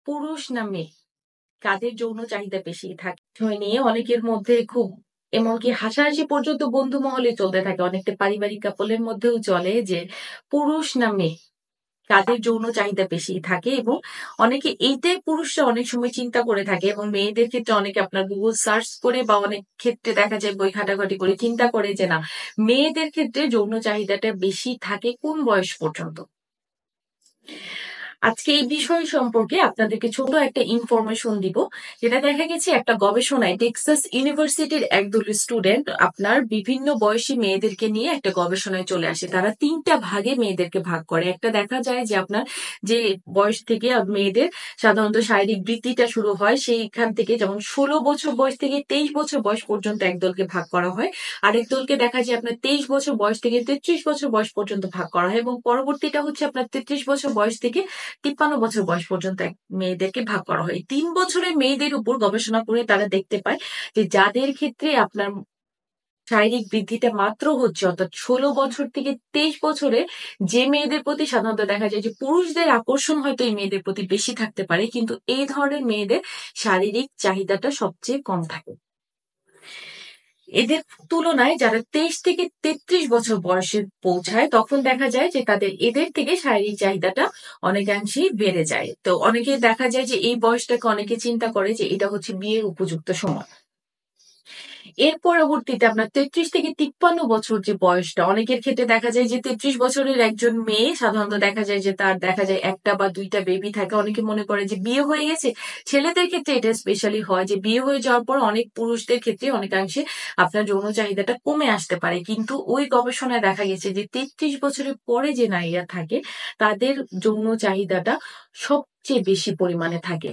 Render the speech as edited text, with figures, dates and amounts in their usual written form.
পুরুষ না মেয়ে, কাদের যৌন চাহিদা বেশি থাকে? বিষয় নিয়ে অনেকের মধ্যে খুব এমনকি হাসাহাসি পর্যন্ত বন্ধু মহলে চলতে থাকে। অনেকটা পারিবারিক কাপলের মধ্যেও চলে যে পুরুষ না মেয়ে, কাদের যৌন চাহিদা বেশি থাকে এবং অনেকে এইটাই পুরুষরা অনেক সময় চিন্তা করে থাকে এবং মেয়েদের ক্ষেত্রে অনেকে আপনার Google সার্চ করে বা অনেক ক্ষেত্রে দেখা যায় বই ঘাটাঘাটি করে চিন্তা করে যে না, মেয়েদের ক্ষেত্রে যৌন চাহিদাটা বেশি থাকে কোন বয়স পর্যন্ত? আজকে এই বিষয় সম্পর্কে আপনাদেরকে ছোট একটা ইনফরমেশন দিব। যেটা দেখা গেছে একটা গবেষণায় টেক্সাস ইউনিভার্সিটির একদল স্টুডেন্ট আপনার বিভিন্ন বয়সী মেয়েদেরকে নিয়ে একটা গবেষণায় চলে আসে। তারা ৩ টা ভাগে মেয়েদেরকে ভাগ করে। একটা দেখা যায় যে আপনার যে বয়স থেকে মেয়েদের সাধারণত শারীরিক বৃদ্ধিটা শুরু হয় সেইখান থেকে, যেমন ১৬ বছর বয়স থেকে ২৩ বছর বয়স পর্যন্ত একদলকে ভাগ করা হয়। আরেক দলকে দেখা যায় আপনার ২৩ বছর বয়স থেকে ৩৩ বছর বয়স পর্যন্ত ভাগ করা হয় এবং পরবর্তীটা হচ্ছে আপনার ৩৩ বছর বয়স থেকে ৫৩ বছর বয়স পর্যন্ত মেয়েদেরকে ভাগ করা হয়। ৩ বছরের মেয়েদের উপর গবেষণা করে তারা দেখতে পায় যে যাদের ক্ষেত্রে আপনার শারীরিক বৃদ্ধিটা মাত্র হচ্ছে, অর্থাৎ ১৬ বছর থেকে ২৩ বছরে যে মেয়েদের প্রতি সাধারণত দেখা যায় যে পুরুষদের আকর্ষণ হয়তো এই মেয়েদের প্রতি বেশি থাকতে পারে, কিন্তু এই ধরনের মেয়েদের শারীরিক চাহিদাটা সবচেয়ে কম থাকে। এদের তুলনায় যারা ২৩ থেকে ৩৩ বছর বয়সে পৌঁছায় তখন দেখা যায় যে এদের থেকে শারীরিক চাহিদাটা অনেকাংশেই বেড়ে যায়। তো অনেকে দেখা যায় যে এই বয়সটাকে অনেকে চিন্তা করে যে এটা হচ্ছে বিয়ের উপযুক্ত সময়। এর পরবর্তীতে আপনার ৩৩ থেকে ৫৩ বছর যে বয়সটা, অনেকের ক্ষেত্রে দেখা যায় যে ৩৩ বছরের একজন মেয়ে সাধারণত দেখা যায় যে তার দেখা যায় ১ টা বা ২ টা বেবি থাকে। অনেকে মনে করে যে বিয়ে হয়ে গেছে। ছেলেদের ক্ষেত্রে এটা স্পেশালি হয় যে বিয়ে হয়ে যাওয়ার পর অনেক পুরুষদের ক্ষেত্রে অনেকাংশে আপনার যৌন চাহিদাটা কমে আসতে পারে। কিন্তু ওই গবেষণায় দেখা গেছে যে ৩৩ বছরের পরে যে নারীরা থাকে তাদের যৌন চাহিদাটা সবচেয়ে বেশি পরিমাণে থাকে।